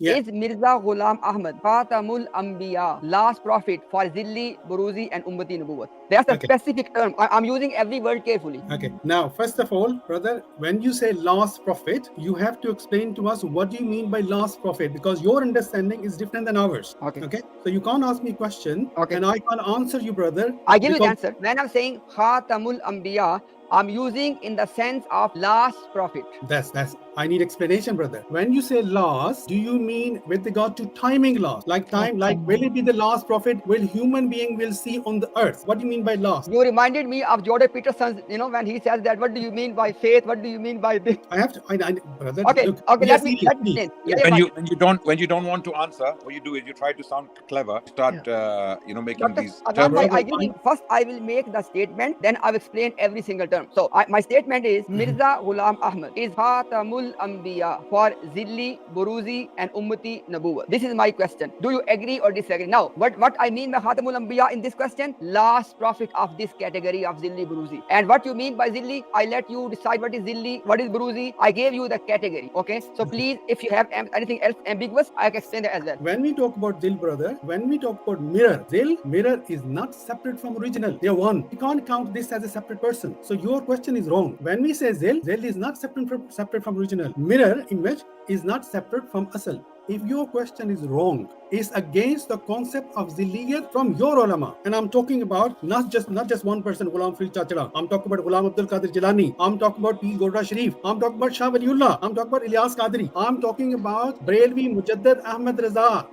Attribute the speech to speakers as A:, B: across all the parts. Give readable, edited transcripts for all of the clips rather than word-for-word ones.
A: Yeah.
B: Is Mirza Ghulam Ahmad Khatamul Anbiya, last prophet for Zilli, Buruzi, and Ummati Nubuwat? That's a
A: Okay.
B: specific term. I'm using every word carefully.
A: Okay. Now, first of all, brother, when you say last prophet, you have to explain to us what do you mean by last prophet, because your understanding is different than ours.
B: Okay.
A: Okay. So you can't ask me a question
B: Okay.
A: and I can't answer you, brother.
B: I give you the
A: Because
B: answer. When I'm saying Khatamul Anbiya, I'm using in the sense of last prophet.
A: that's I need explanation, brother. When you say last, do you mean with regard to timing last? Like time, like will it be the last prophet? Will human being will see on the earth? What do you mean by last?
B: You reminded me of Jordan Peterson's, when he says that, what do you mean by faith? What do you mean by this?
A: I have to, brother.
B: Okay,
A: Look,
B: okay,
A: be a
B: let me
A: serious, please.
B: explain.
A: Yeah.
B: Yeah,
C: When you don't want to answer, what you do is you try to sound clever, start making
B: Dr.
C: these
B: Asalam
C: terms.
B: bhai,
A: Brother,
B: I give you first. I will make the statement, then I will explain every single term. So my statement is Mirza Ghulam Ahmad is Khatamul Anbiya for Zilli, Buruzi, and Ummati Nabuwat. This is my question. Do you agree or disagree? Now, what I mean by Khatamul Anbiya in this question, last prophet of this category of Zilli, Buruzi. And what you mean by Zilli, I let you decide what is Zilli, what is Buruzi. I gave you the category. Okay, so please, if you have anything else ambiguous, I can explain that as well.
A: When we talk about Zil, brother, when we talk about mirror, Zil, mirror is not separate from original. They are one. We can't count this as a separate person. So your question is wrong. When we say Zil, Zil is not separate from original. Mirror, image, is not separate from Asal. If your question is wrong, it's against the concept of zilliyat from your ulama. And I'm talking about not just one person, Ghulam Farid Chachla. I'm talking about Ghulam Abdul Qadir Jilani. I'm talking about Pir Gorda Sharif. I'm talking about Shah Waliullah. I'm talking about Ilyas Qadri. I'm talking about Brailwi Mujaddad Ahmad Raza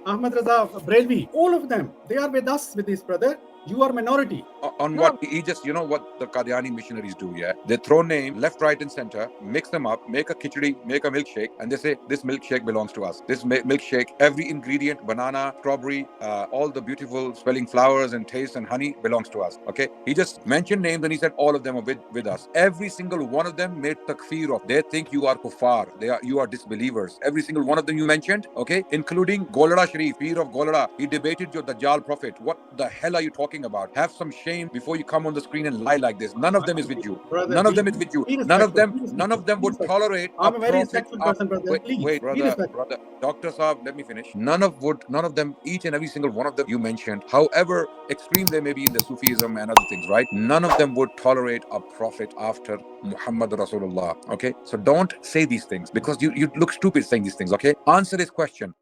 A: Brailwi. All of them, they are with us with this, brother. You are minority.
C: On what he just, what the Qadiani missionaries do, yeah? They throw names left, right, and center, mix them up, make a khichdi, make a milkshake, and they say this milkshake belongs to us. This milkshake, every ingredient, banana, strawberry, all the beautiful smelling flowers and taste and honey belongs to us. Okay? He just mentioned names and he said all of them are with us. Every single one of them made takfir of. They think you are kuffar. You are disbelievers. Every single one of them you mentioned, okay, including Golada Sharif, Pir of Golada. He debated your Dajjal prophet. What the hell are you talking about? Have some shame before you come on the screen and lie like this. None of them is with you.
A: Brother,
C: None of them is with you.
A: be
C: None of
A: respectful.
C: them would tolerate a
A: I'm a very
C: prophet.
A: respectful person, brother. Please,
C: Wait,
A: be respectful.
C: brother, Dr. Saab, let me finish. None of them, each and every single one of them you mentioned, however extreme they may be in the Sufism and other things, right? None of them would tolerate a prophet after Muhammad Rasulullah. Okay? So don't say these things because you look stupid saying these things, okay? Answer this question.